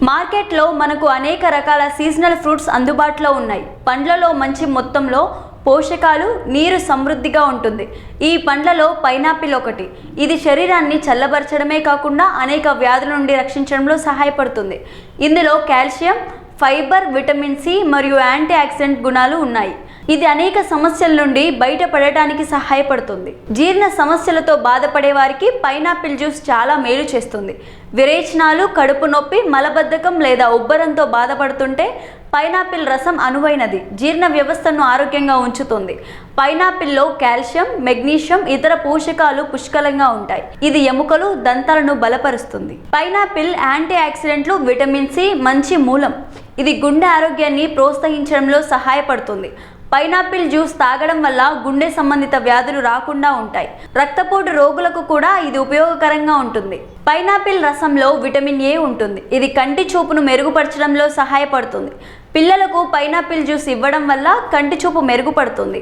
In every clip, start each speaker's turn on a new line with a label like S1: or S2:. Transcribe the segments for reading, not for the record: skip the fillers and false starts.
S1: మార్కెట్లో మనకు అనేక రకాల సీజనల్ ఫ్రూట్స్ అందుబాటులో ఉన్నాయి. పండ్లలో మంచి మొత్తంలో పోషకాలు, నీరు సమృద్ధిగా ఉంటుంది. ఈ పండ్లలో పైనాపిల్ ఒకటి. ఇది శరీరాన్ని చల్లబరచడమే కాకుండా అనేక వ్యాధుల నుండి రక్షించడంలో సహాయపడుతుంది. ఇందులో కాల్షియం, ఫైబర్, విటమిన్ సి మరియు యాంటీ ఆక్సిడెంట్ గుణాలు ఉన్నాయి. ఇది అనేక సమస్యల నుండి బయటపడటానికి సహాయపడుతుంది. జీర్ణ సమస్యలతో బాధపడే వారికి పైనాపిల్ జ్యూస్ చాలా మేలు చేస్తుంది. విరేచనాలు, కడుపు నొప్పి, మలబద్ధకం లేదా ఉబ్బరంతో బాధపడుతుంటే పైనాపిల్ రసం అనువైనది. జీర్ణ వ్యవస్థను ఆరోగ్యంగా ఉంచుతుంది. పైనాపిల్లో కాల్షియం, మెగ్నీషియం, ఇతర పోషకాలు పుష్కలంగా ఉంటాయి. ఇది ఎముకలు, దంతాలను బలపరుస్తుంది. పైనాపిల్ యాంటీ ఆక్సిడెంట్లు, విటమిన్ సి మంచి మూలం. ఇది గుండె ఆరోగ్యాన్ని ప్రోత్సహించడంలో సహాయపడుతుంది. పైనాపిల్ జ్యూస్ తాగడం వల్ల గుండె సంబంధిత వ్యాధులు రాకుండా ఉంటాయి. రక్తపోటు రోగులకు కూడా ఇది ఉపయోగకరంగా ఉంటుంది. పైనాపిల్ రసంలో విటమిన్ ఏ ఉంటుంది. ఇది కంటి చూపును మెరుగుపరచడంలో సహాయపడుతుంది. పిల్లలకు పైనాపిల్ జ్యూస్ ఇవ్వడం వల్ల కంటి చూపు మెరుగుపడుతుంది.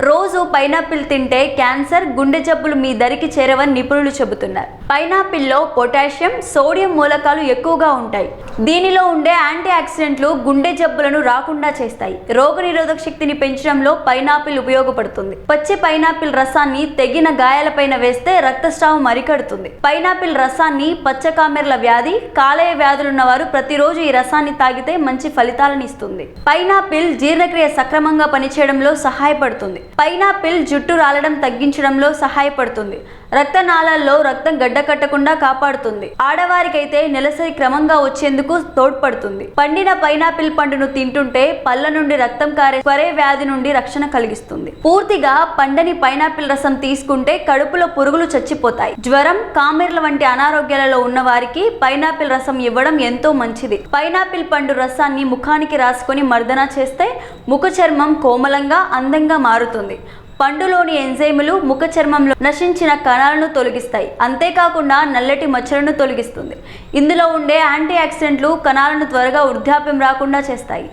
S1: రోజు పైనాపిల్ తింటే క్యాన్సర్, గుండె జబ్బులు మీ దరికి చేరవని నిపుణులు చెబుతున్నారు. పైనాపిల్లో పొటాషియం, సోడియం మూలకాలు ఎక్కువగా ఉంటాయి. దీనిలో ఉండే యాంటీ ఆక్సిడెంట్లు గుండె జబ్బులను రాకుండా చేస్తాయి. రోగనిరోధక శక్తిని పెంచడంలో పైనాపిల్ ఉపయోగపడుతుంది. పచ్చి పైనాపిల్ రసాన్ని తెగిన గాయాలపైన వేస్తే రక్తస్రావం అరికడుతుంది. పైనాపిల్ రసాన్ని పచ్చకామెర్ల వ్యాధి, కాలేయ వ్యాధులున్న వారు ప్రతిరోజు ఈ రసాన్ని తాగితే మంచి ఫలితాలను ఇస్తుంది. పైనాపిల్ జీర్ణక్రియ సక్రమంగా పనిచేయడంలో సహాయపడుతుంది. పైనాపిల్ జుట్టు రాలడం తగ్గించడంలో సహాయపడుతుంది. రక్తనాళాల్లో రక్తం గడ్డకట్టకుండా కాపాడుతుంది. ఆడవారికైతే నెలసరి క్రమంగా వచ్చేందుకు తోడ్పడుతుంది. పండిన పైనాపిల్ పండును తింటుంటే పళ్ళ నుండి రక్తం కారే స్క్వరే వ్యాధి నుండి రక్షణ కలిగిస్తుంది. పూర్తిగా పండని పైనాపిల్ రసం తీసుకుంటే కడుపులో పురుగులు చచ్చిపోతాయి. జ్వరం, కామెర్ల వంటి అనారోగ్యాలలో ఉన్న వారికి పైనాపిల్ రసం ఇవ్వడం ఎంతో మంచిది. పైనాపిల్ పండు రసాన్ని ముఖానికి రాసుకొని మర్దన చేస్తే ముఖ చర్మం కోమలంగా, అందంగా మారుతుంది. పండులోని ఎంజైములు ముఖ చర్మంలో నశించిన కణాలను తొలగిస్తాయి. అంతేకాకుండా నల్లటి మచ్చలను తొలగిస్తుంది. ఇందులో ఉండే యాంటీ ఆక్సిడెంట్లు కణాలను త్వరగా వృద్ధాప్యం రాకుండా చేస్తాయి.